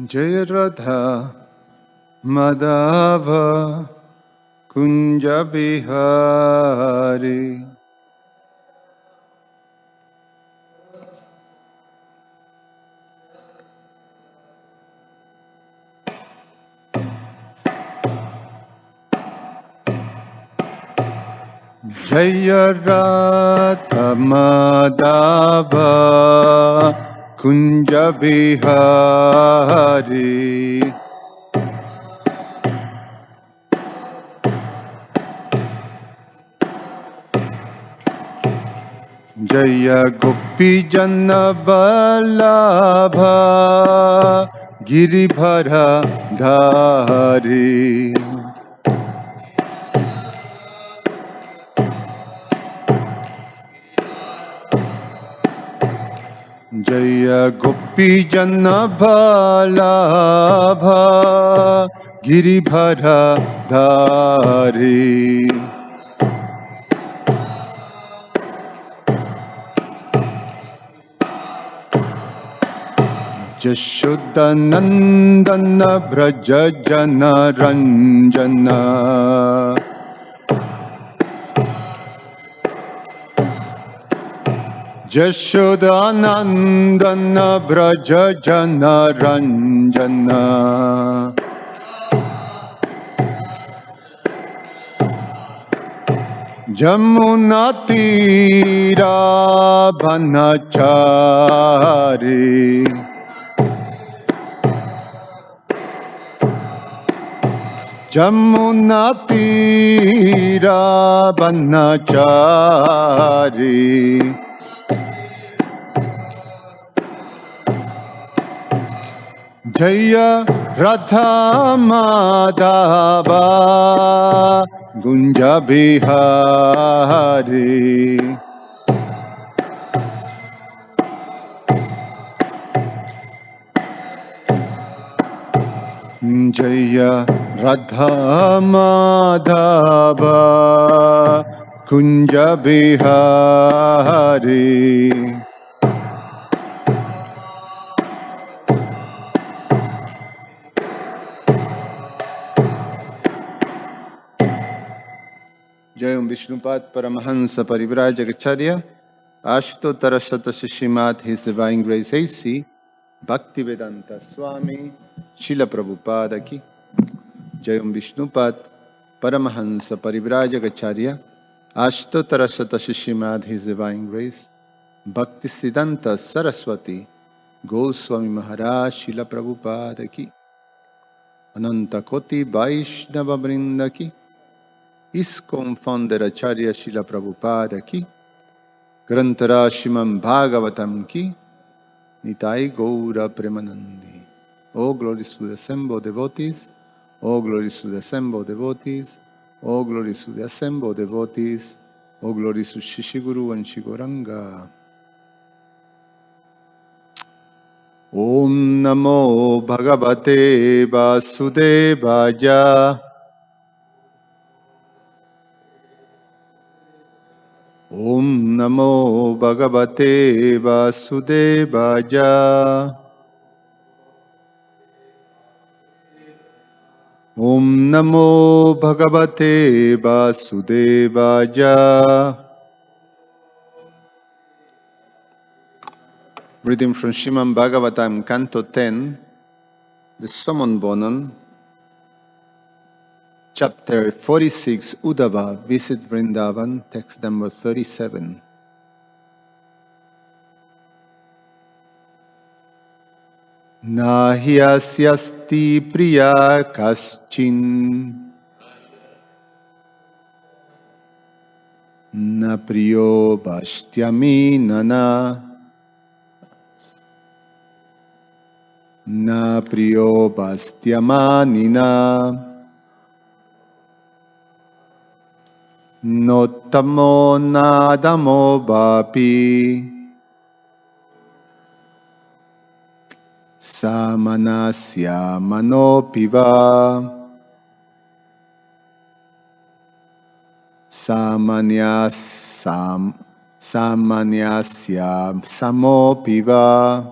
Jaya Radha Madhava Kunja Bihari. Jaya Radha Madhava Kunja Bihari. Jaya Gopi Jana Vallabha Giribhara Dhari. Jaya Gopi Jana Vallabha Giribhara Dhari. Jashodanandana Braja Jana Ranjana. Jashodanandana Braja Jana Ranjana. Jamuna Tira Banachari. Jamuna Tira Banachari. Jaya Radha Madhava Gunja Bihari. Jaya Radha Madhava Kunja Bihari. Jayam Vishnupad Paramahansa Parivrajagacharya Ashtotara Srimad His Divine Grace A.C. Bhaktivedanta Swami Srila Prabhupada Ki Jayam Vishnupad Paramahansa Parivrajagacharya Ashtotara Srimad His Divine Grace Bhaktisiddhanta Saraswati Goswami Maharaj Srila Prabhupada Ki Ananta Koti Vaishnava Vrinda Ki ISKCON Founder Acharya Srila Prabhupada Ki Grantara Srimad Bhagavatam Ki Nitai Gaura Premanandi. All glories to the assembled devotees. All glories to the assembled devotees. All glories to the assembled devotees. All glories to Shishiguru and Shigoranga. Om Namo Bhagavate Vasudevaya. Om Namo Bhagavate Vasudevaya. Om Namo Bhagavate Vasudevaya. Reading from Srimad Bhagavatam, Canto 10, the Summon Bonan, Chapter 46, Uddhava, Visit Vrindavan, text number 37. Nahi asyasti priya kaschin na priyo bhashtyami nana na priyo bhastyamanina nottamo nadamo vapi samanasya manopiva samanyasya samopiva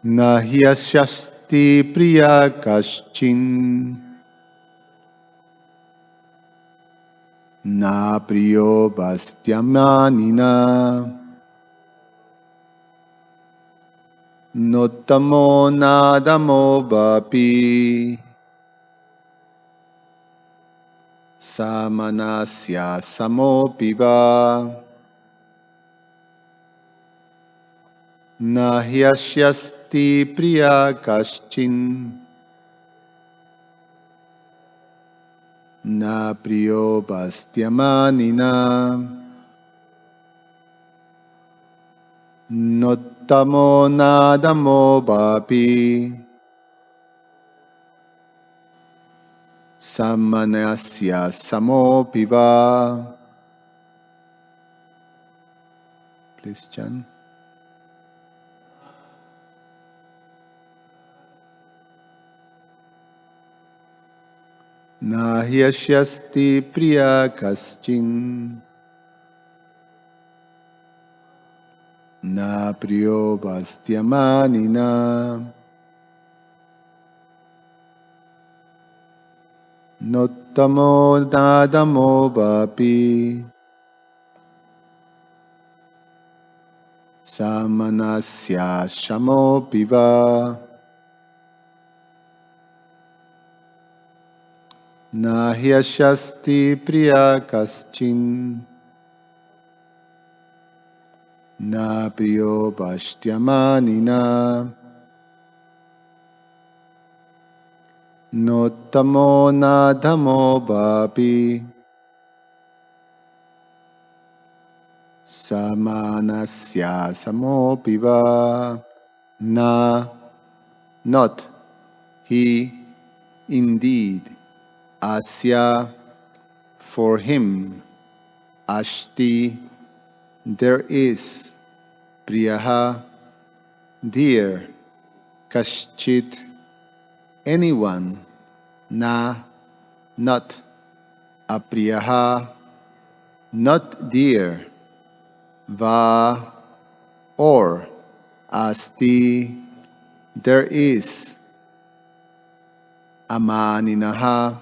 Na hyasyasti priya kaschin na priyo bastyamanina nottamo nadamo vapi samanasya samopiva na hyasyasti priya kaschin na priyo bastyamanina nottamo nadamo vapi samanasya samopiva. Please chant. Na hyasyasti priya kaschin na priyo bastyamanina nottamo nadamo vapi samanasya samopiva na hyasyasti priya kaschin na priyo bastyamanina nottamo nadamo vapi samanasya samopiva. Na, not, he, indeed, asya, for him, ashti, there is, priyaha, dear, kaschit, anyone, na, not, apriyaha, not dear, va, or, asti, there is, amaninaha,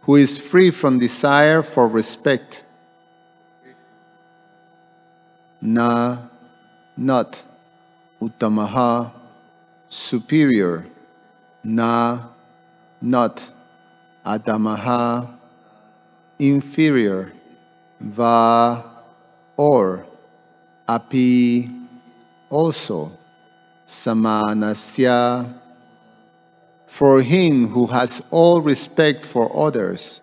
who is free from desire for respect, na, not, uttamaha, superior, na, not, adamaha, inferior, va, or, api, also, samanasya, for him who has all respect for others,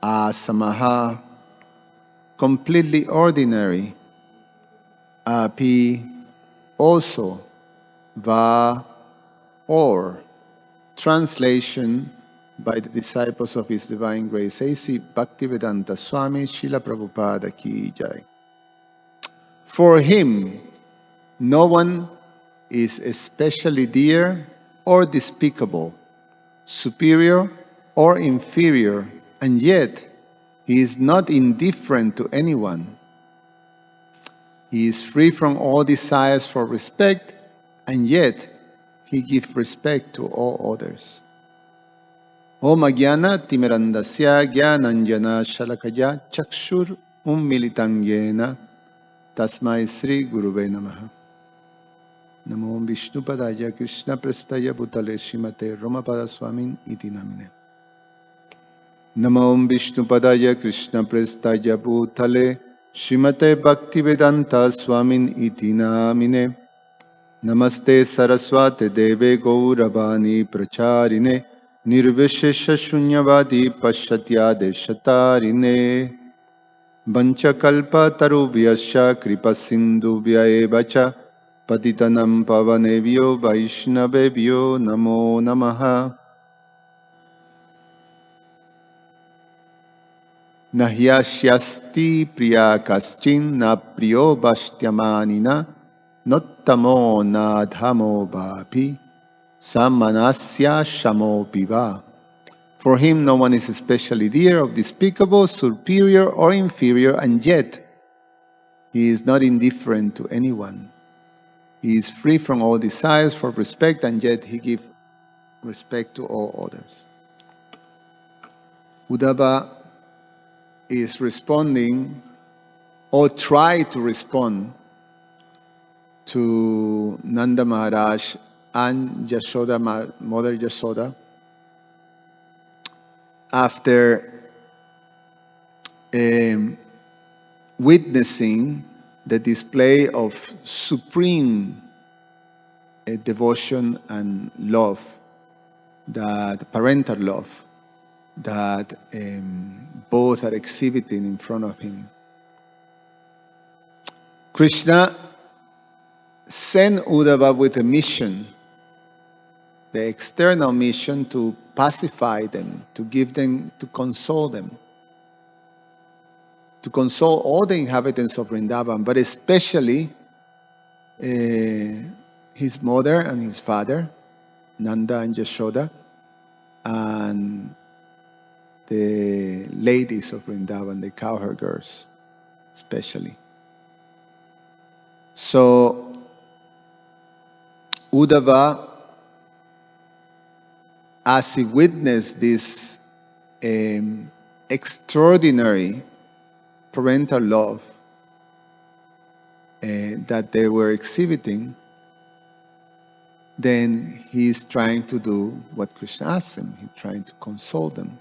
asamaha, completely ordinary, api, also, va, or. Translation by the disciples of His Divine Grace, A.C. Bhaktivedanta Swami Srila Prabhupada Ki Jai. For him, no one is especially dear or despicable, superior or inferior, and yet he is not indifferent to anyone. He is free from all desires for respect, and yet he gives respect to all others. Om Agyana Timirandasya Gyananjana Shalakaya Chakshur Ummilitangena Tasmai Sri Guruve Namaha. Namo Vishnupadaya Krishna Prestaya Bhutale Srimate Romapada Swamin Iti Namine. Namo Vishnupadaya Krishna Prestaya Bhutale Srimate Bhaktivedanta Swamin Iti Namine. Namaste Saraswate Deve Gauravani Pracharine Nirvishesha Shunyavadi Pashatya Deshatarine Vanchakalpa Tarubhyasya Kripa Sindhubhya Evacha Patitanam Pavanebhyo Vaishnavebhyo Namo Namaha. Nahyashyasti priya kaschin na priyo bhastyamanina nottamo nadhamo vapi samanasya shamopiva. For him no one is especially dear, or despicable, superior or inferior, and yet he is not indifferent to anyone. He is free from all desires for respect, and yet he gives respect to all others. Uddhava is responding, or try to respond, to Nanda Maharaj and Yashoda, Mother Yashoda, after witnessing the display of supreme devotion and love, that parental love, that both are exhibiting in front of him. Krishna sent Uddhava with a mission, the external mission to pacify them, to give them, to console them, to console all the inhabitants of Vrindavan, but especially his mother and his father, Nanda and Yashoda, and the ladies of Vrindavan, the cowherd girls, especially. So, Uddhava, as he witnessed this extraordinary parental love that they were exhibiting, then he's trying to do what Krishna asked him. He's trying to console them.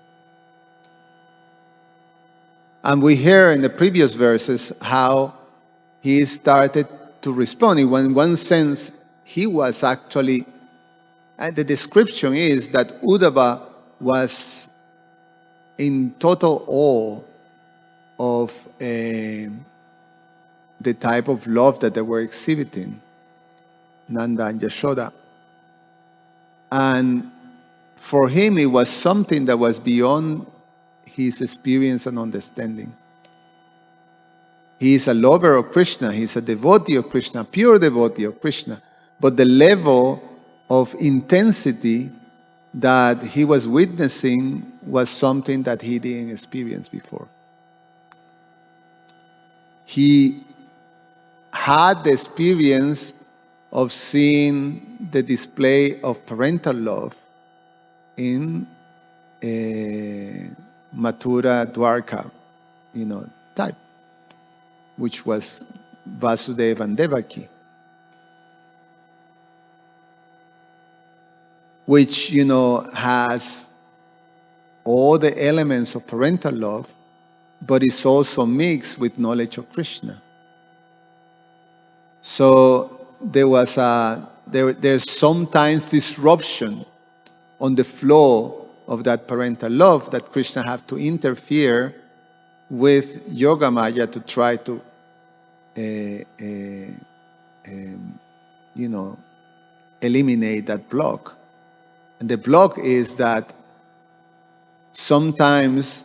And we hear in the previous verses how he started to respond. In one sense, he was actually, and the description is that Uddhava was in total awe of the type of love that they were exhibiting, Nanda and Yashoda. And for him, it was something that was beyond his experience and understanding. He is a lover of Krishna. He is a devotee of Krishna, pure devotee of Krishna. But the level of intensity that he was witnessing was something that he didn't experience before. He had the experience of seeing the display of parental love in Mathura, Dwarka, type, which was Vasudeva and Devaki, which, has all the elements of parental love, but it's also mixed with knowledge of Krishna. So there's sometimes disruption on the flow of that parental love that Krishna have to interfere with Yoga Maya to try to, eliminate that block. And the block is that sometimes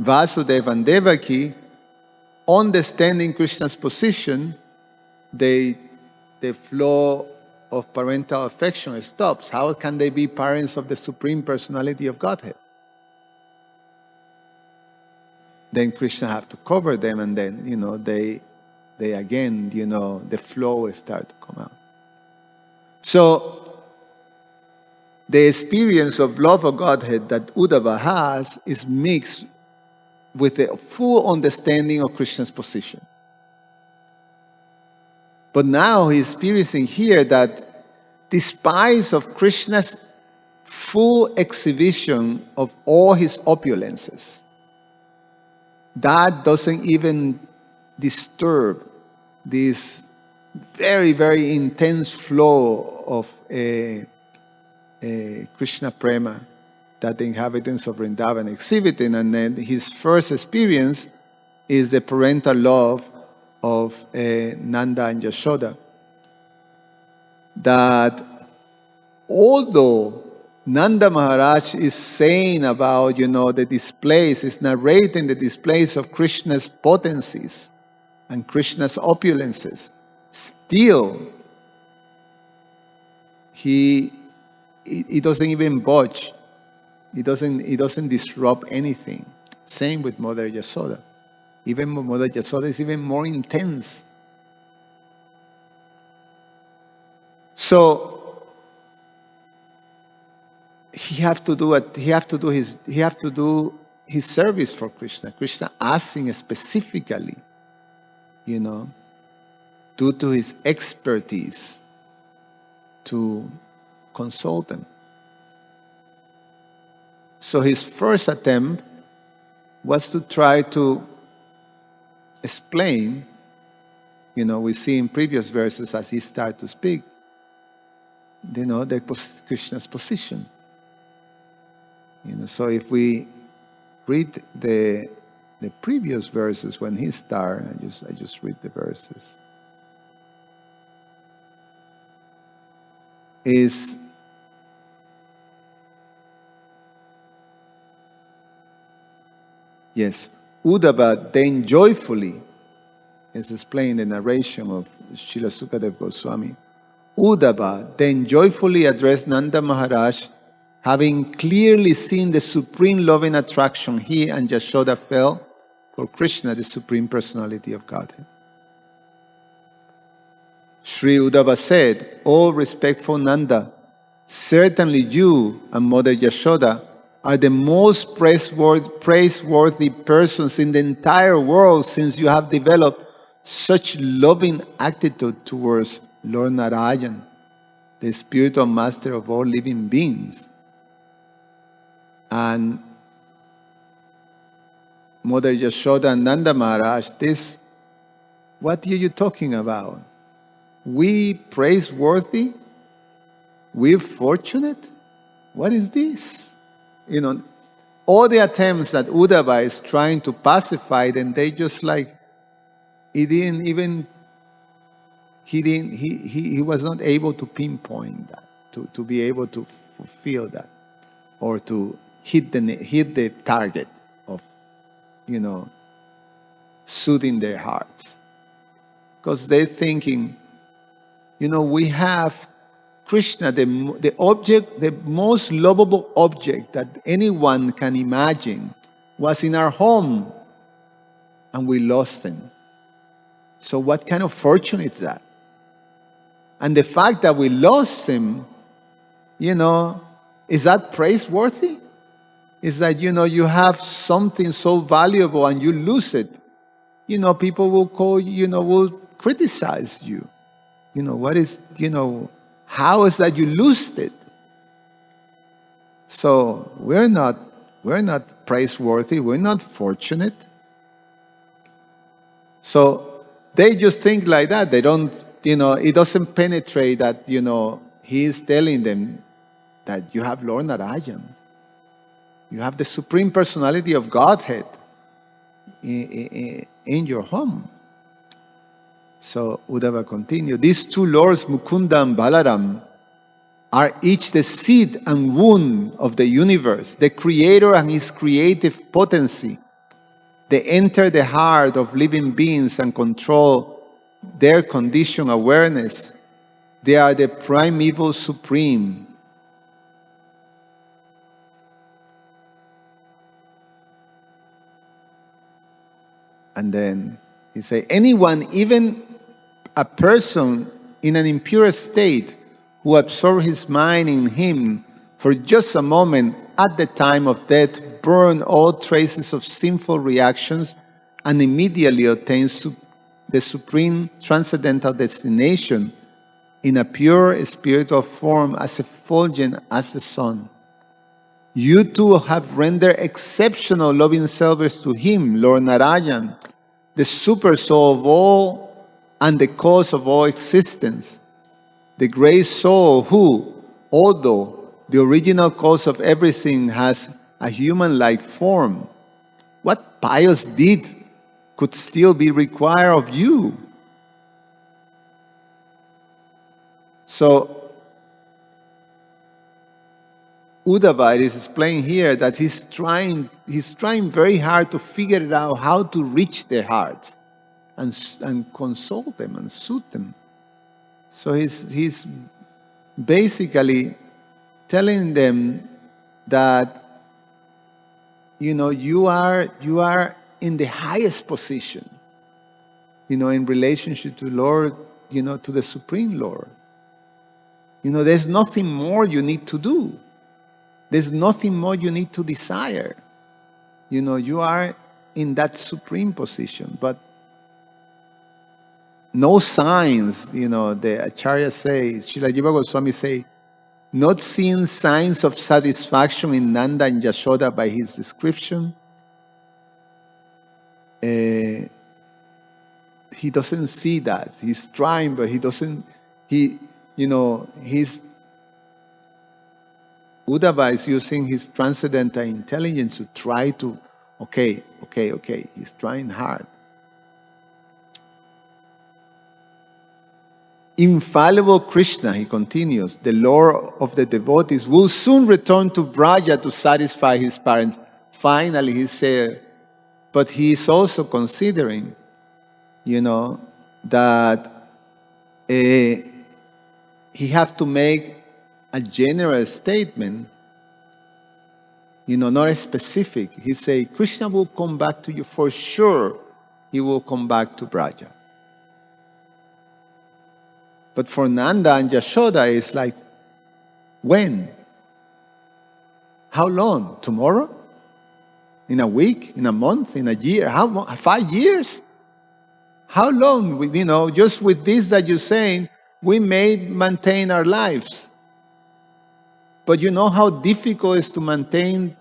Vasudeva and Devaki, understanding Krishna's position, the flow of parental affection stops. How can they be parents of the Supreme Personality of Godhead? Then Krishna have to cover them, and then, they again, the flow start to come out. So, the experience of love of Godhead that Uddhava has is mixed with a full understanding of Krishna's position. But now he's experiencing here that despite of Krishna's full exhibition of all his opulences, that doesn't even disturb this very, very intense flow of Krishna Prema that the inhabitants of Vrindavan exhibiting. And then his first experience is the parental love of Nanda and Yashoda. That although Nanda Maharaj is saying about, the displays, is narrating the displays of Krishna's potencies and Krishna's opulences, still he doesn't even budge. He doesn't disrupt anything. Same with Mother Yashoda. Even Mother Yashoda is even more intense. So he have to do it. He have to do his service for Krishna. Krishna asking specifically, due to his expertise, to consult them. So his first attempt was to try to explain, we see in previous verses as he started to speak, Krishna's position. So if we read the previous verses when he started, I just read the verses. Is yes, Uddhava then joyfully, as explained in the narration of Srila Sukadeva Goswami, Uddhava then joyfully addressed Nanda Maharaj, having clearly seen the supreme loving attraction he and Yashoda felt for Krishna, the Supreme Personality of Godhead. Sri Uddhava said, "O respectful Nanda, certainly you and Mother Yashoda are the most praiseworthy persons in the entire world, since you have developed such loving attitude towards Lord Narayan, the spiritual master of all living beings." And Mother Yashoda and Nanda Maharaj, what are you talking about? We praiseworthy? We're fortunate? What is this? All the attempts that Uddhava is trying to pacify them, they just he was not able to pinpoint that, to be able to fulfill that, or to hit the target of, soothing their hearts. Because they're thinking, we have Krishna, the object, the most lovable object that anyone can imagine, was in our home, and we lost him. So what kind of fortune is that? And the fact that we lost him, is that praiseworthy? Is that, you have something so valuable and you lose it? People will will criticize you. How is that you lost it? So we're not praiseworthy, we're not fortunate. So they just think like that. They don't, it doesn't penetrate that, he is telling them that you have Lord Narayan. You have the Supreme Personality of Godhead in your home. So Uddhava continued, these two lords, Mukunda and Balaram, are each the seed and womb of the universe, the creator and his creative potency. They enter the heart of living beings and control their condition awareness. They are the primeval supreme. And then he said, anyone, even a person in an impure state, who absorbs his mind in him for just a moment at the time of death, burn all traces of sinful reactions and immediately attains the supreme transcendental destination in a pure spiritual form, as effulgent as the sun. You too have rendered exceptional loving service to him, Lord Narayan, the super soul of all and the cause of all existence, the great soul who, although the original cause of everything, has a human-like form. What pious deed could still be required of you? So, Uddhava is explaining here that he's trying very hard to figure it out how to reach their hearts and console them and soothe them. So he's basically telling them that you are in the highest position, in relationship to Lord, to the Supreme Lord. There's nothing more you need to do. There's nothing more you need to desire. You are in that supreme position. But no signs, the Acharya says, Srila Jiva Goswami say, not seeing signs of satisfaction in Nanda and Yashoda by his description, he doesn't see that. He's trying, but he doesn't, he's, Uddhava is using his transcendental intelligence to try to, okay, he's trying hard. Infallible Krishna, he continues, the Lord of the devotees, will soon return to Braja to satisfy his parents. Finally, he said, but he is also considering, that he have to make a general statement, not a specific. He say, Krishna will come back to you for sure. He will come back to Braja. But for Nanda and Yashoda, it's like, when? How long? Tomorrow? In a week? In a month? In a year? 5 years? How long? Just with this that you're saying, we may maintain our lives. But you know how difficult it is to maintain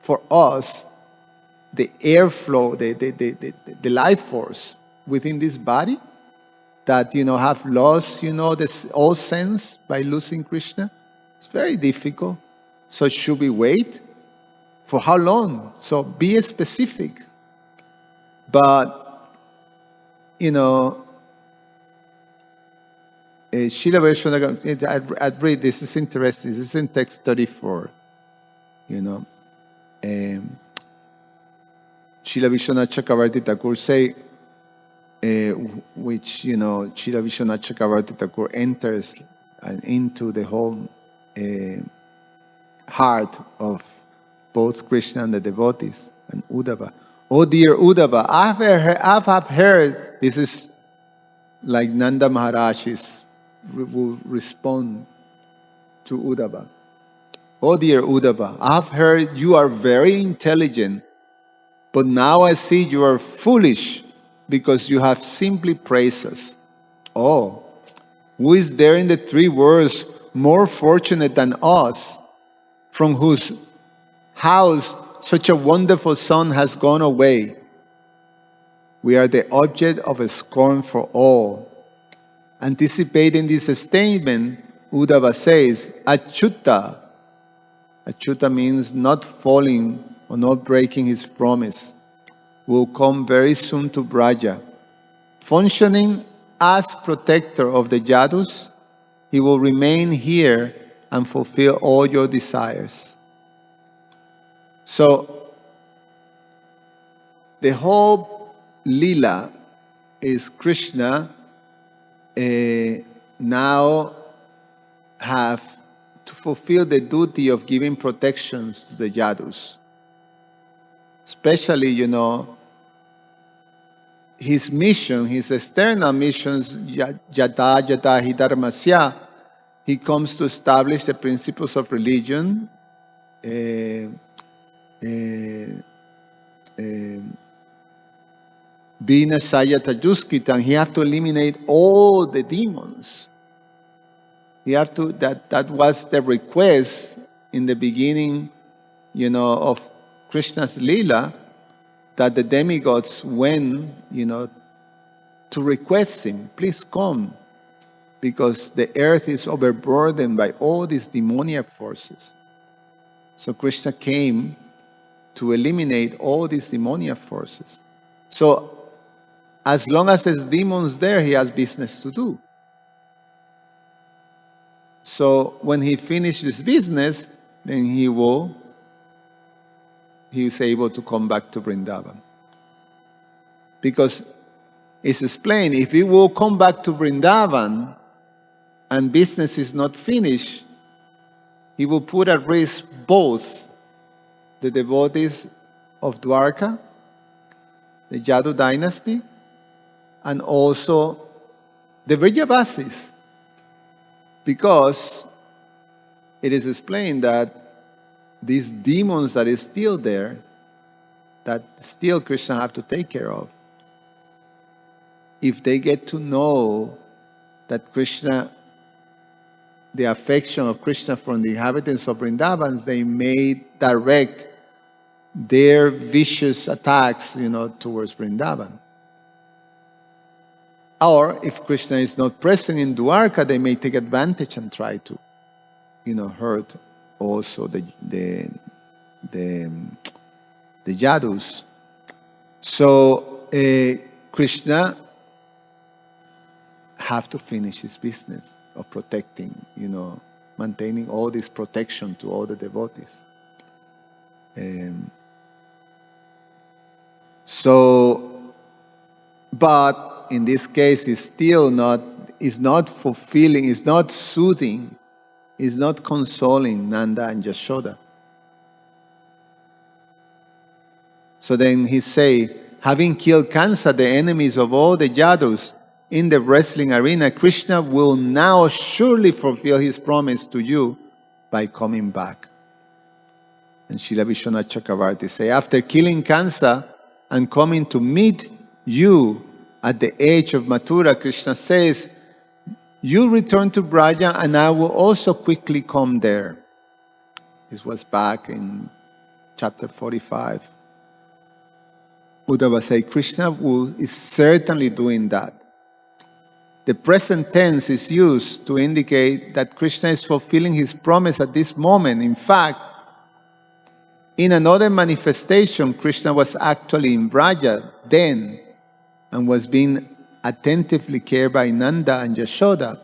for us the airflow, the life force within this body that, have lost, this all sense by losing Krishna? It's very difficult. So should we wait? For how long? So be specific. But, Srila Vaishnava, I'd read, this is interesting. This is in text 34. Srila Vishwanath Chakravarti Thakur say, which, Srila Vishwanath Chakravarti Thakur enters into the whole heart of both Krishna and the devotees, and Uddhava. Oh dear Uddhava, I've heard, this is like Nanda Maharaj will respond to Uddhava. Oh dear Uddhava, I've heard you are very intelligent, but now I see you are foolish because you have simply praised us. Oh, who is there in the 3 worlds more fortunate than us, from whose house such a wonderful son has gone away? We are the object of a scorn for all. Anticipating this statement, Uddhava says, Achyuta. Achyuta means not falling or not breaking his promise. Will come very soon to Braja. Functioning as protector of the Yadus, he will remain here and fulfill all your desires. So, the whole Lila is Krishna now have to fulfill the duty of giving protections to the Yadus. Especially, his mission, his external missions, yata yata hi dharmasya, he comes to establish the principles of religion, Bina Sayata Juskitan, he have to eliminate all the demons. He have to, that was the request in the beginning, of Krishna's Leela, that the demigods went, to request him, please come, because the earth is overburdened by all these demoniac forces. So Krishna came to eliminate all these demoniac forces. So as long as there's demons there, he has business to do. So when he finishes business, then he is able to come back to Vrindavan. Because it's explained, if he will come back to Vrindavan and business is not finished, he will put at risk both the devotees of Dwarka, the Yadu dynasty, and also the Vrijavasis. Because it is explained that these demons that is still there, that still Krishna have to take care of, if they get to know that Krishna, the affection of Krishna from the inhabitants of Vrindavans, they may direct their vicious attacks, towards Vrindavan. Or if Krishna is not present in Dwarka, they may take advantage and try to, hurt also the Yadus. So Krishna have to finish his business of protecting, maintaining all this protection to all the devotees. But in this case, it's still not fulfilling, it's not soothing, it's not consoling Nanda and Yashoda. So then he say, having killed Kansa, the enemies of all the Yadus in the wrestling arena, Krishna will now surely fulfill his promise to you by coming back. And Srila Vishwanath Chakravarti say, after killing Kansa and coming to meet you at the age of Mathura, Krishna says, you return to Braja and I will also quickly come there. This was back in chapter 45. Uddhava said, Krishna is certainly doing that. The present tense is used to indicate that Krishna is fulfilling his promise at this moment. In fact, in another manifestation, Krishna was actually in Braja then and was being attentively cared by Nanda and Yashoda,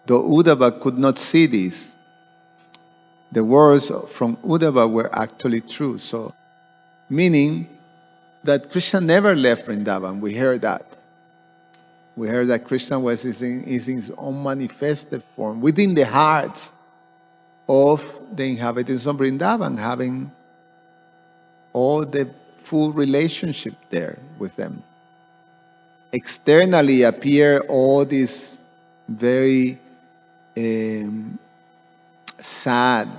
though Uddhava could not see this. The words from Uddhava were actually true. So, meaning that Krishna never left Vrindavan. We heard that. We heard that Krishna is in his own manifested form within the hearts of the inhabitants of Vrindavan, having all the full relationship there with them. Externally appear all these very sad,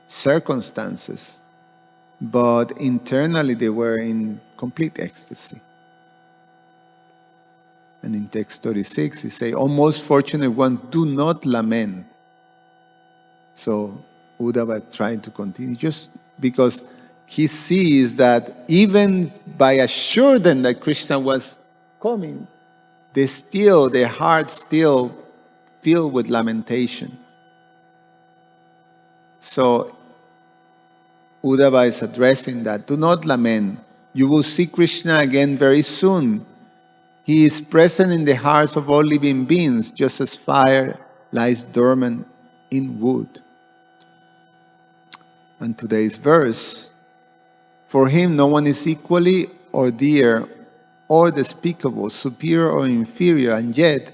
circumstances, but internally they were in complete ecstasy. And in text 36, he say, "O most fortunate ones, do not lament." So Uddhava trying to continue, just because he sees that even by assuring them that Krishna was coming, their hearts still filled with lamentation. So Uddhava is addressing that. Do not lament. You will see Krishna again very soon. He is present in the hearts of all living beings, just as fire lies dormant in wood. And today's verse, for him no one is equally or dear or despicable, superior or inferior, and yet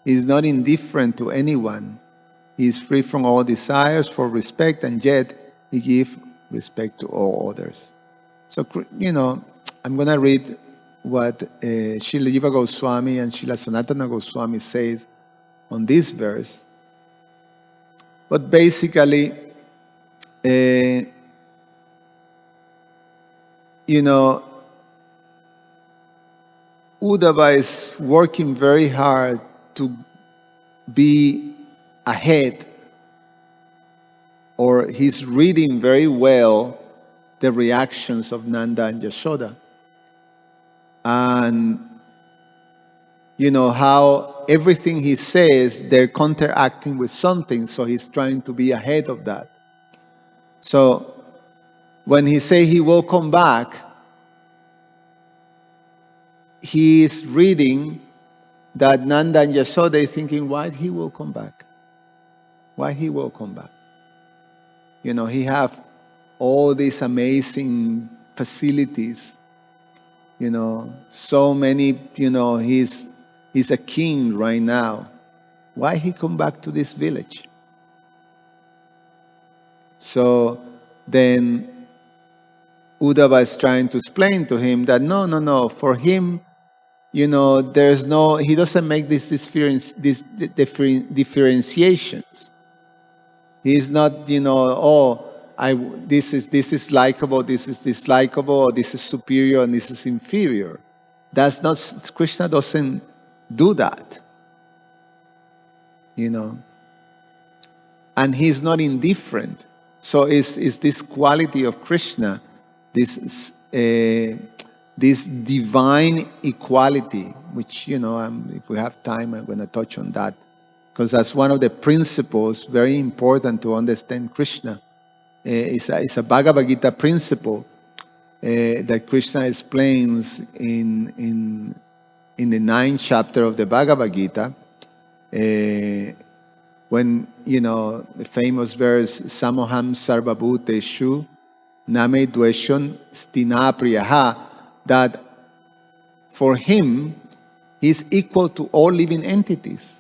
he is not indifferent to anyone. He is free from all desires for respect, and yet he gives respect to all others. So, I'm going to read what Srila Jiva Goswami and Srila Sanatana Goswami says on this verse. But basically, Uddhava is working very hard to be ahead, or he's reading very well the reactions of Nanda and Yashoda. And how everything he says, they're counteracting with something, so he's trying to be ahead of that. So when he say he will come back, he is reading that Nanda and Yashoda is thinking, why he will come back? Why he will come back? He have all these amazing facilities, so many, he's a king right now. Why he come back to this village? So then Uddhava is trying to explain to him that no, for him, he doesn't make differentiations. He's not, this is likable, this is dislikable, or this is superior and this is inferior. That's not, Krishna doesn't do that, and he's not indifferent. So it's this quality of Krishna, this divine equality, which, if we have time, I'm going to touch on that, because that's one of the principles very important to understand Krishna. It's a Bhagavad Gita principle that Krishna explains in the 9th chapter of the Bhagavad Gita, when, the famous verse, Samoham Sarvabhuteshu Name Dveshon Stinapriyaha, that for him, he's equal to all living entities.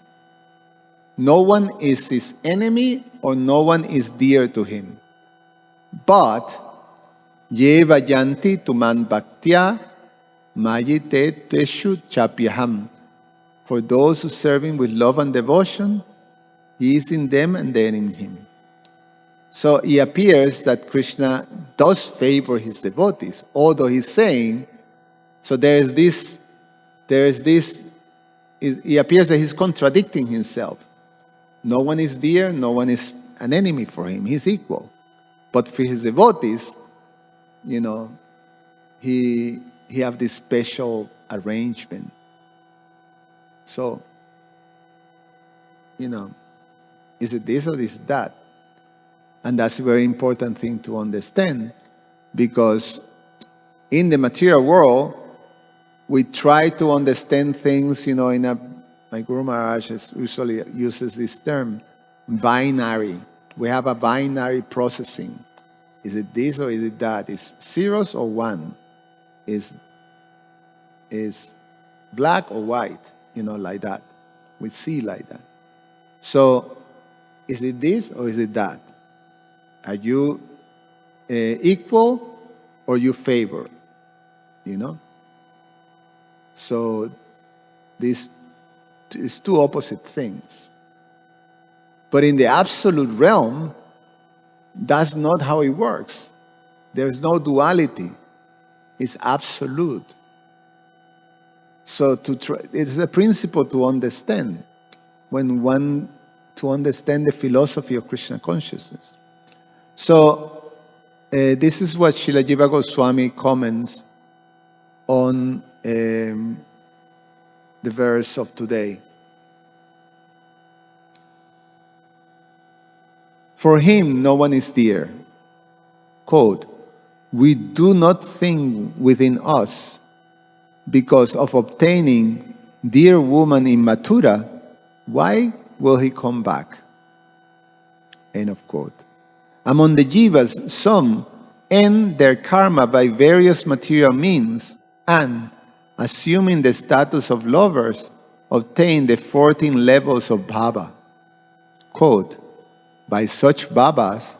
No one is his enemy or no one is dear to him. But ye vayanti tuman bhaktya mayite teshu chapyaham. For those who serve him with love and devotion, he is in them and they are in him. So it appears that Krishna does favor his devotees, although he's saying, so it appears that he's contradicting himself. No one is dear, no one is an enemy for him. He's equal. But for his devotees, he have this special arrangement. So, is it this or is that? And that's a very important thing to understand, because in the material world, we try to understand things, my Guru Maharaj usually uses this term, binary. We have a binary processing. Is it this or is it that? Is zeros or one? Is black or white? Like that. We see like that. So, is it this or is it that? Are you equal or you favor? So, these is two opposite things. But in the absolute realm, that's not how it works. There's no duality. It's absolute. So it's a principle to understand to understand the philosophy of Krishna consciousness. So this is what Srila Jiva Goswami comments on the verse of today. For him, no one is dear. Quote, we do not think within us because of obtaining dear woman in Mathura, why will he come back? End of quote. Among the jivas, some end their karma by various material means and, assuming the status of lovers, obtain the 14 levels of bhava. Quote, by such bhavas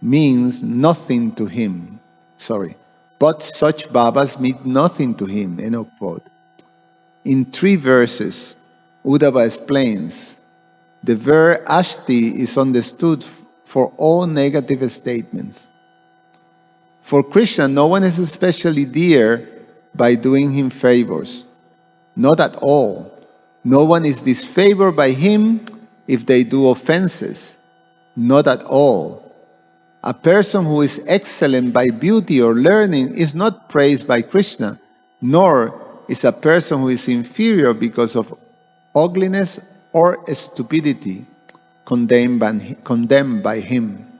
means nothing to him. But such bhavas mean nothing to him. End of quote. In 3 verses, Uddhava explains, the verb ashti is understood for all negative statements. For Krishna, no one is especially dear by doing him favors. Not at all. No one is disfavored by him if they do offenses. Not at all. A person who is excellent by beauty or learning is not praised by Krishna, nor is a person who is inferior because of ugliness or stupidity condemned by him.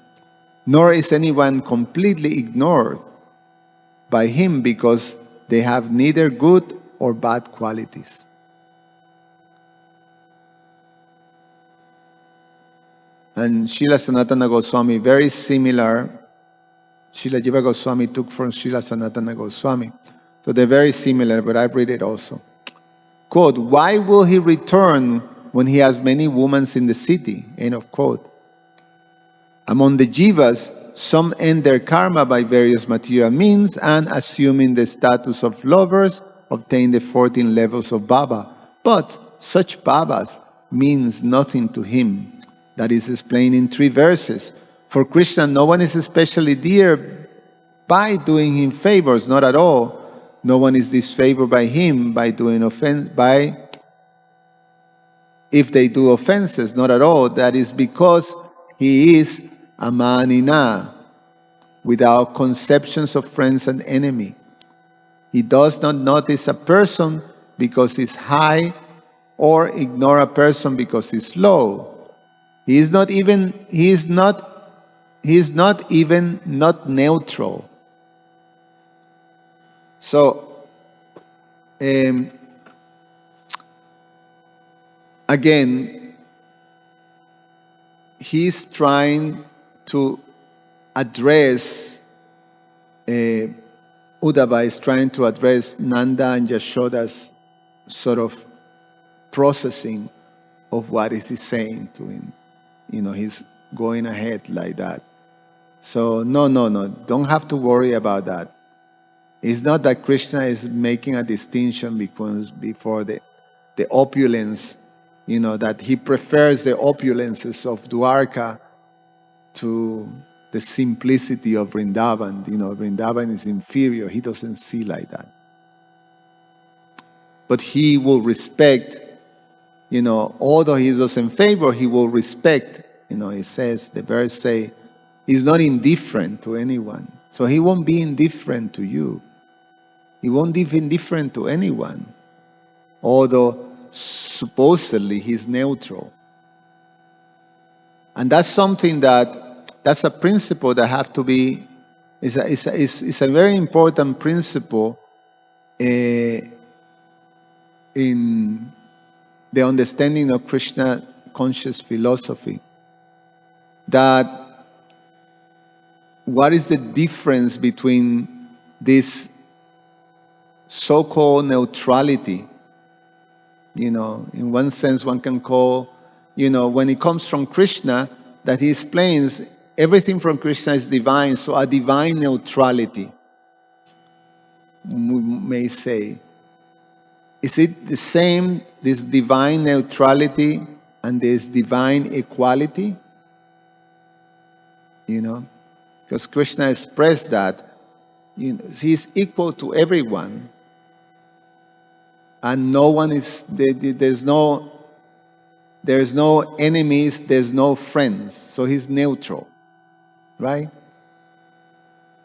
Nor is anyone completely ignored by him because they have neither good or bad qualities. And Srila Sanatana Goswami, very similar. Srila Jiva Goswami took from Srila Sanatana Goswami. So they're very similar, but I read it also. Quote, why will he return when he has many women in the city? End of quote. Among the jivas, some end their karma by various material means and, assuming the status of lovers, obtain the 14 levels of Baba. But such Babas means nothing to him. That is explained in 3 verses. For Krishna, no one is especially dear by doing him favors, not at all. No one is disfavored by him by doing if they do offenses, not at all. That is because he is amanina, without conceptions of friends and enemy. He does not notice a person because he's high, or ignore a person because he's low. He is not even not neutral. So again, he's trying to address, Uddhava is trying to address Nanda and Yashoda's sort of processing of what is he saying to him. He's going ahead like that. So no, don't have to worry about that. It's not that Krishna is making a distinction before the opulence, that he prefers the opulences of Dwarka to the simplicity of Vrindavan. Vrindavan is inferior. He doesn't see like that. But he will respect, although he doesn't favor, he will respect. It says, the verse say, he's not indifferent to anyone. So he won't be indifferent to you. He won't be indifferent to anyone. Although supposedly he's neutral. And that's something that's a principle that have to be, it's a very important principle in the understanding of Krishna conscious philosophy. That what is the difference between this so-called neutrality? In one sense one can call, when it comes from Krishna, that he explains everything from Krishna is divine, so a divine neutrality, we may say. Is it the same, this divine neutrality and this divine equality? Because Krishna expressed that he is equal to everyone, and no one is, there's no enemies, there's no friends, so he's neutral, right?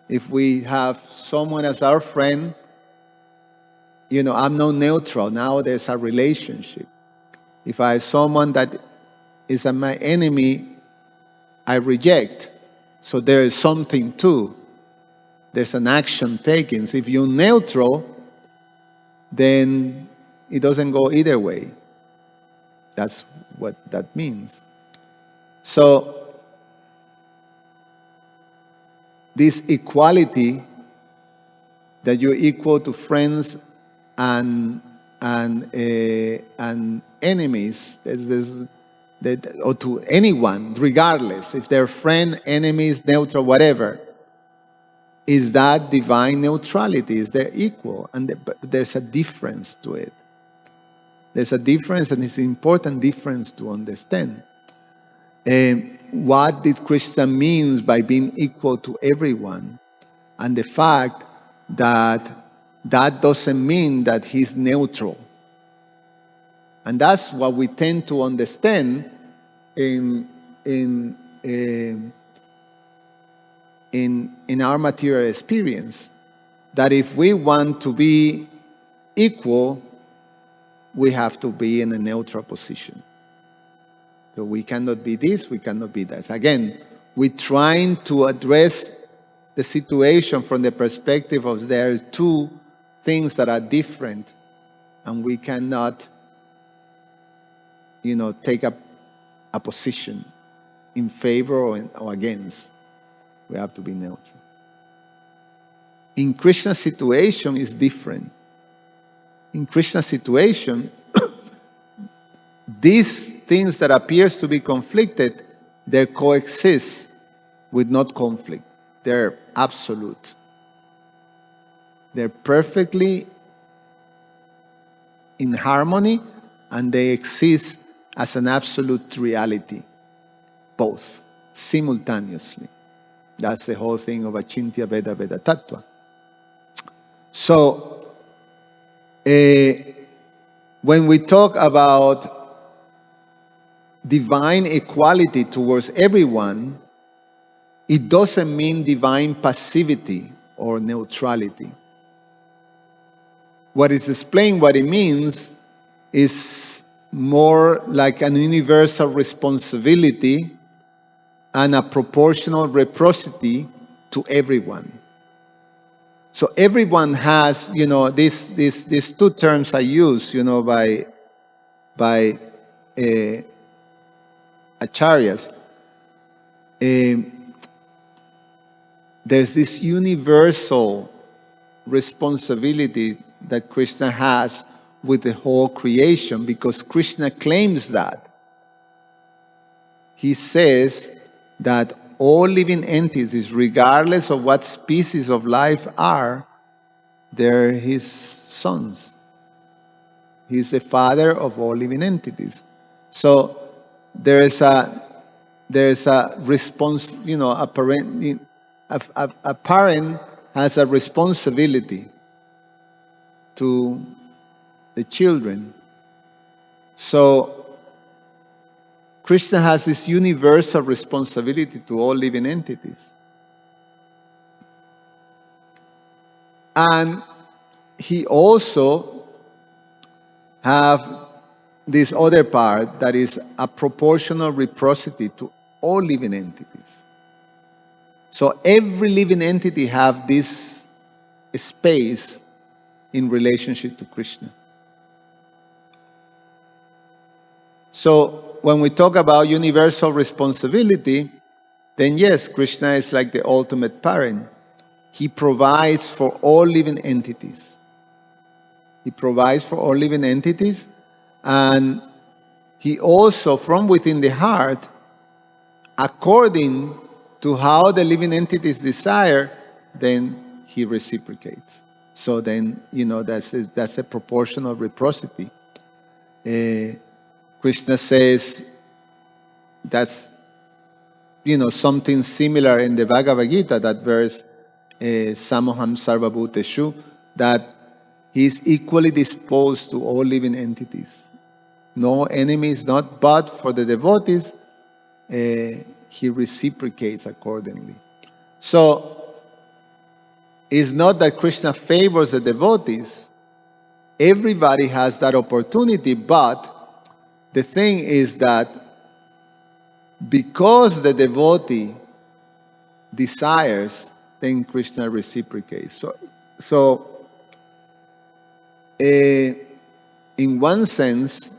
If we have someone as our friend, I'm not neutral. Now there's a relationship. If I have someone that is my enemy, I reject. So there is something too. There's an action taken. So if you're neutral, then it doesn't go either way. That's what that means. So this equality, that you're equal to friends and enemies, or to anyone, regardless if they're friend, enemies, neutral, whatever, is that divine neutrality? Is there equal? But there's a difference to it. There's a difference, and it's an important difference to understand. What did Krishna means by being equal to everyone? And the fact that doesn't mean that he's neutral. And that's what we tend to understand in our material experience. That if we want to be equal, we have to be in a neutral position. So we cannot be this, we cannot be that. Again, we're trying to address the situation from the perspective of there are two things that are different, and we cannot, take a position in favor or against. We have to be neutral. In Krishna's situation, is different. In Krishna's situation, these things that appears to be conflicted, they coexist with not conflict. They're absolute. They're perfectly in harmony, and they exist as an absolute reality, both simultaneously. That's the whole thing of Achintya Veda Veda Tattva. So, when we talk about divine equality towards everyone, it doesn't mean divine passivity or neutrality. What is explained, what it means, is more like an universal responsibility and a proportional reciprocity to everyone. So everyone has, these two terms are used, by acharyas. There's this universal responsibility that Krishna has with the whole creation, because Krishna claims that. He says that all living entities, regardless of what species of life are, they're his sons. He's the father of all living entities. So there is a response, a parent has a responsibility to the children. So Krishna has this universal responsibility to all living entities. And he also have this other part that is a proportional reciprocity to all living entities. So every living entity have this space in relationship to Krishna. So when we talk about universal responsibility, then yes, Krishna is like the ultimate parent. He provides for all living entities. He provides for all living entities, and he also, from within the heart, according to how the living entities desire, then he reciprocates. So then, that's a proportional reciprocity. Krishna says that's, something similar in the Bhagavad Gita, that verse, Samoham Sarvabhuteshu, that he is equally disposed to all living entities. No enemies, not but for the devotees, he reciprocates accordingly. So, it's not that Krishna favors the devotees. Everybody has that opportunity, but the thing is that because the devotee desires, then Krishna reciprocates. So in one sense,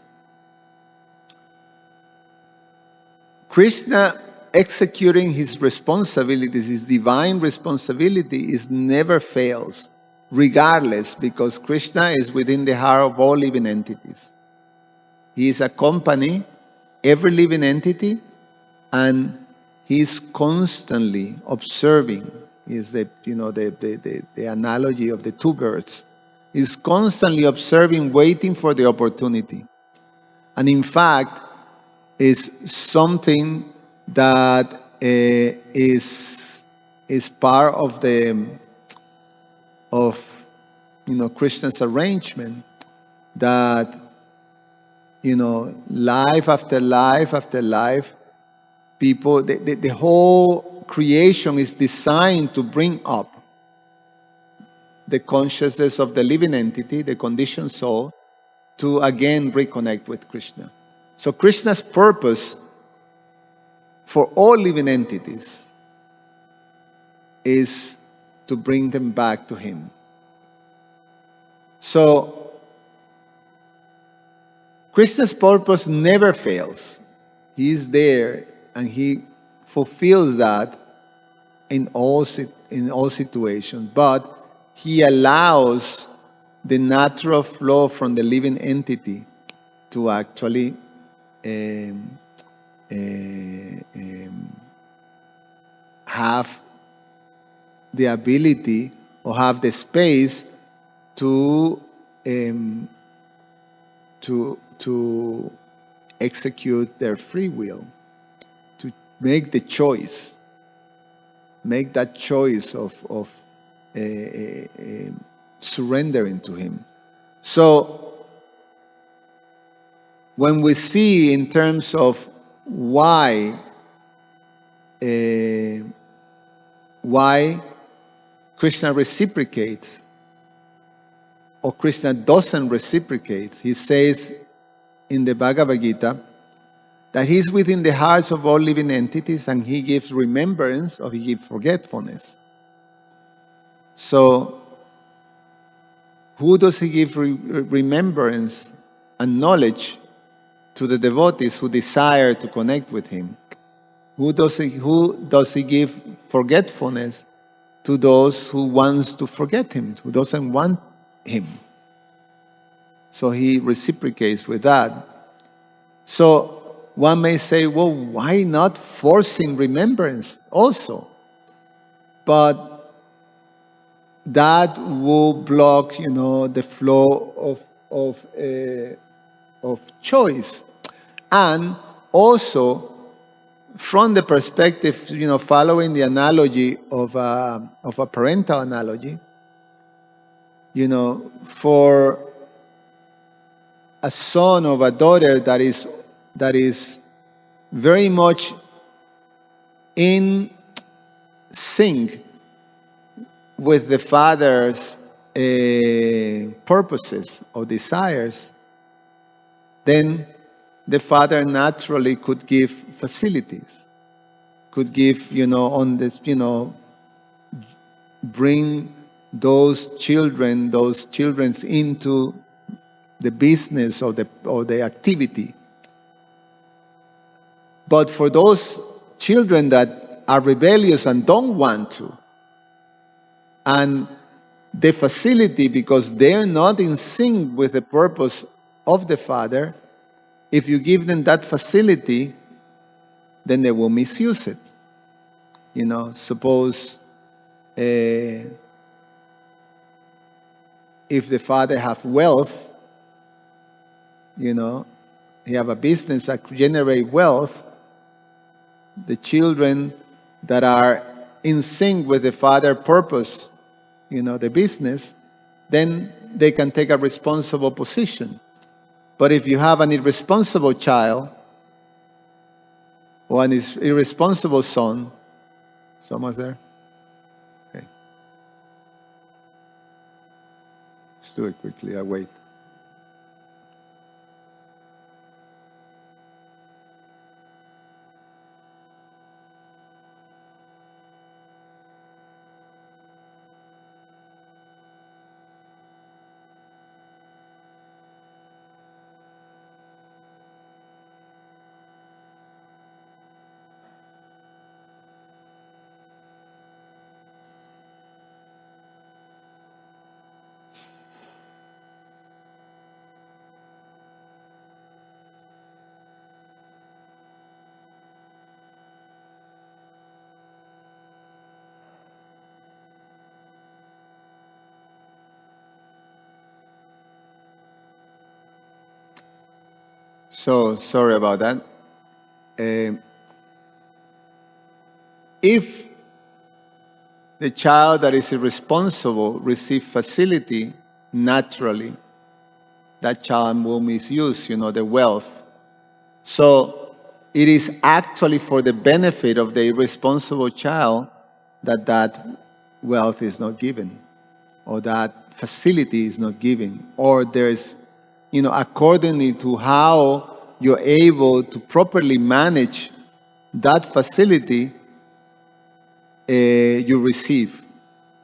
Krishna executing his responsibilities, his divine responsibility, is never fails, regardless, because Krishna is within the heart of all living entities. He is accompanying every living entity, and he is constantly observing. Is the analogy of the two birds. Is constantly observing, waiting for the opportunity, and in fact, is something that is part of Krishna's arrangement, that life after life after life, people, the whole creation is designed to bring up the consciousness of the living entity, the conditioned soul, to again reconnect with Krishna. So Krishna's purpose for all living entities is to bring them back to him. So Krishna's purpose never fails. He is there, and he fulfills that in all situations. But he allows the natural flow from the living entity to actually have the ability or have the space to to execute their free will, to make the choice, make that choice of surrendering to Him. So when we see in terms of why Krishna reciprocates or Krishna doesn't reciprocate, He says in the Bhagavad Gita that He's within the hearts of all living entities and He gives remembrance or He gives forgetfulness. So who does He give remembrance and knowledge? To the devotees who desire to connect with Him. Who does He give forgetfulness? To those who wants to forget Him, who doesn't want Him. So He reciprocates with that. So one may say, well, why not forcing remembrance also? But that will block, the flow of choice. And also, from the perspective, following the analogy of a parental analogy, for a son or a daughter that is very much in sync with the father's purposes or desires, then the father naturally could give facilities, could give, bring those children into the business or the activity. But for those children that are rebellious and don't want to, and the facility, because they're not in sync with the purpose of the father, if you give them that facility, then they will misuse it. Suppose if the father have wealth, he have a business that generate wealth, the children that are in sync with the father purpose, the business, then they can take a responsible position. But if you have an irresponsible child or an irresponsible son, someone's there? Okay. Let's do it quickly, I'll wait. So, sorry about that. If the child that is irresponsible receives facility naturally, that child will misuse, the wealth. So it is actually for the benefit of the irresponsible child that wealth is not given, or that facility is not given, or there's, accordingly to how you're able to properly manage that facility, you receive.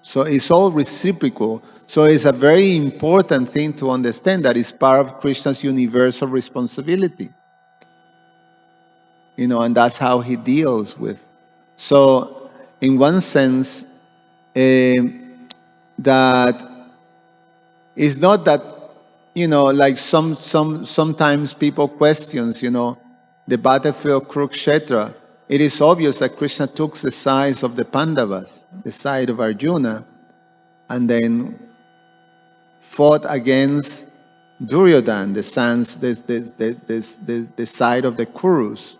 So it's all reciprocal. So it's a very important thing to understand that it's part of Krishna's universal responsibility. And that's how he deals with. So in one sense, that it's not that, like sometimes people questions, the battlefield Kurukshetra. It is obvious that Krishna took the side of the Pandavas, the side of Arjuna, and then fought against Duryodhana, the side of the Kurus.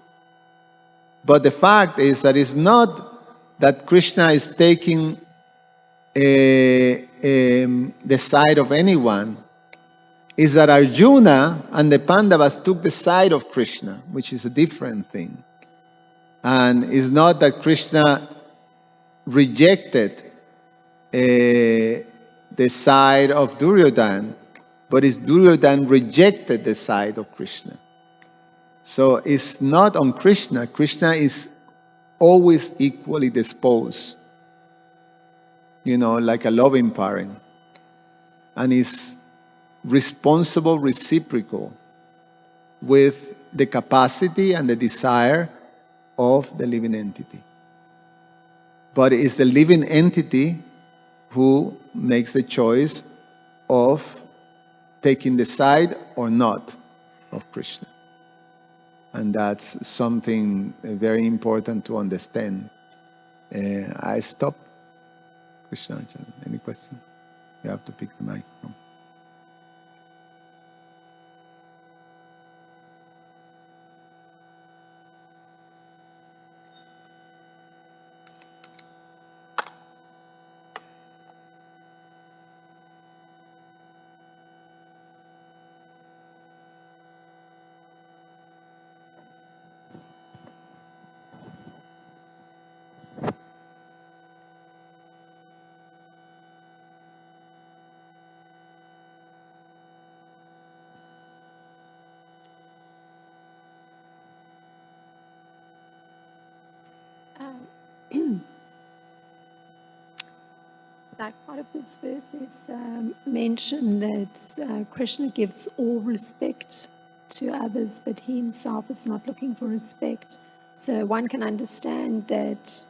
But the fact is that it's not that Krishna is taking the side of anyone. Is that Arjuna and the Pandavas took the side of Krishna, which is a different thing. And it's not that Krishna rejected the side of Duryodhana, but it's Duryodhana rejected the side of Krishna. So it's not on Krishna. Krishna is always equally disposed, like a loving parent. And is responsible, reciprocal with the capacity and the desire of the living entity. But it's the living entity who makes the choice of taking the side or not of Krishna. And that's something very important to understand. I stop. Krishna, any question? You have to pick the microphone. Like part of this verse is mentioned that Krishna gives all respect to others, but he himself is not looking for respect. So one can understand that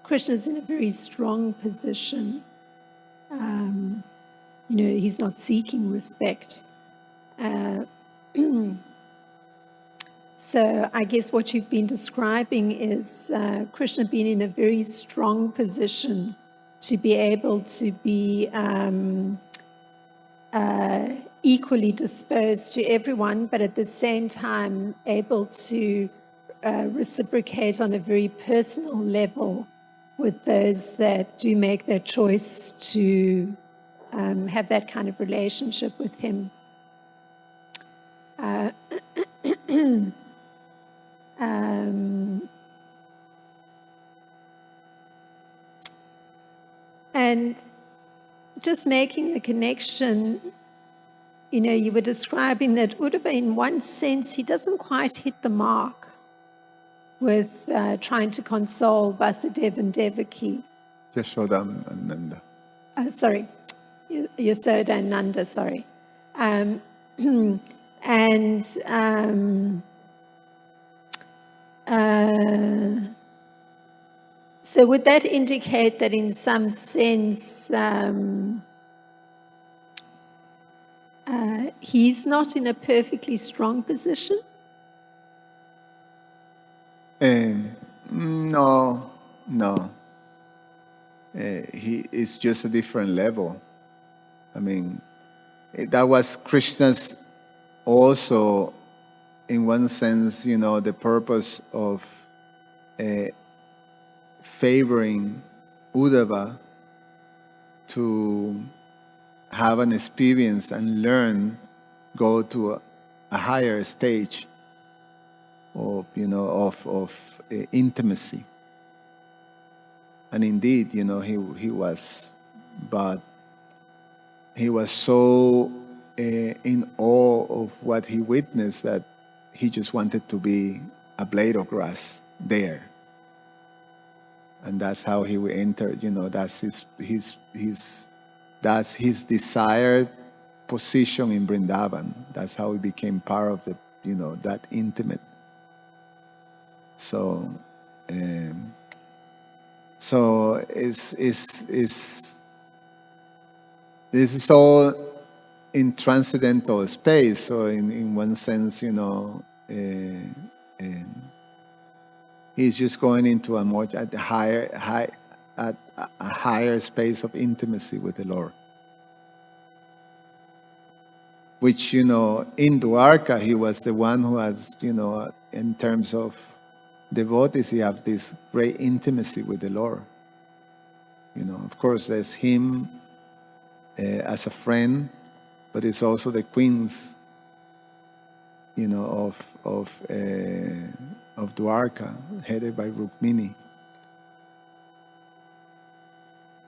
Krishna is in a very strong position. He's not seeking respect. So I guess what you've been describing is Krishna being in a very strong position to be able to be equally disposed to everyone, but at the same time able to reciprocate on a very personal level with those that do make their choice to have that kind of relationship with him. And just making the connection, you were describing that Uddhava, in one sense, he doesn't quite hit the mark with trying to console Vasudeva and Devaki. Yashoda and Nanda. Yasoda and Nanda, sorry. So would that indicate that in some sense he's not in a perfectly strong position? No. He is just a different level. I mean, that was Krishna's also, in one sense, the purpose of favoring Uddhava to have an experience and learn, go to a higher stage of intimacy. And indeed, he was so in awe of what he witnessed that he just wanted to be a blade of grass there. And that's how he entered, that's his desired position in Vrindavan. That's how he became part of the, that intimate. So this is all in transcendental space. So in one sense, he's just going into a much higher space of intimacy with the Lord. which, in Dwarka, he was the one who has, in terms of devotees, he have this great intimacy with the Lord. Of course, there's him as a friend, but it's also the queens, of Dwarka, headed by Rukmini.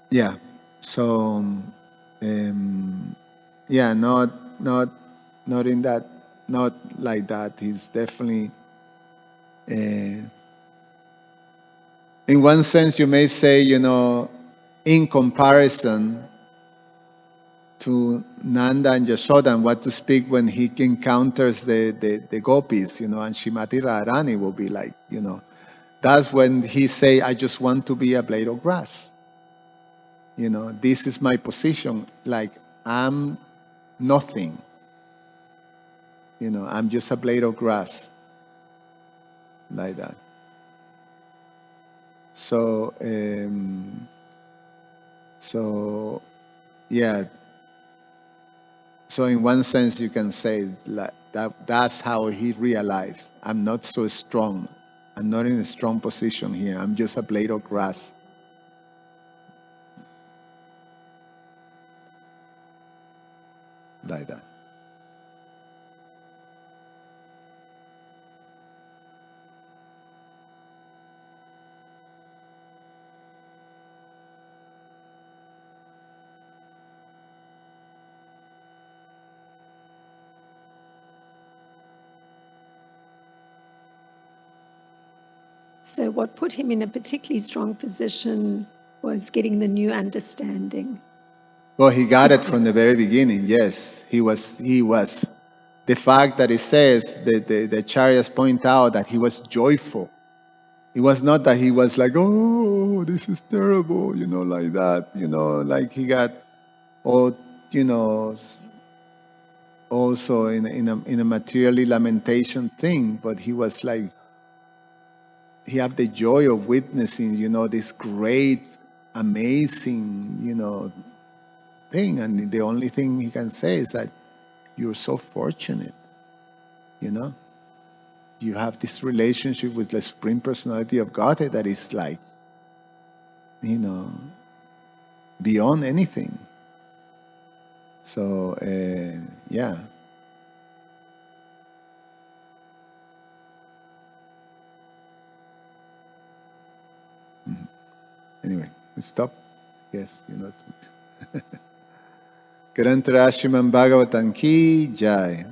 Yeah. So, yeah, not in that, not like that. He's definitely, in one sense, you may say, in comparison to Nanda and Yashoda, and what to speak when he encounters the gopis, and Shrimati Radharani will be like, that's when he say, I just want to be a blade of grass. This is my position. Like, I'm nothing. I'm just a blade of grass. Like that. So, yeah. So in one sense, you can say like that's how he realized, I'm not so strong. I'm not in a strong position here. I'm just a blade of grass. Like that. So what put him in a particularly strong position was getting the new understanding. Well, he got it from the very beginning. Yes, he was. The fact that it says the chariots point out that he was joyful. It was not that he was like, oh, this is terrible, like that, like he got all, also in a materially lamentation thing, but he was like, he had the joy of witnessing, this great, amazing, thing. And the only thing he can say is that you're so fortunate, you have this relationship with the Supreme Personality of Godhead that is like, beyond anything. So, yeah. Anyway, we stop. Yes, Grantara Srimad Bhagavatam ki jai.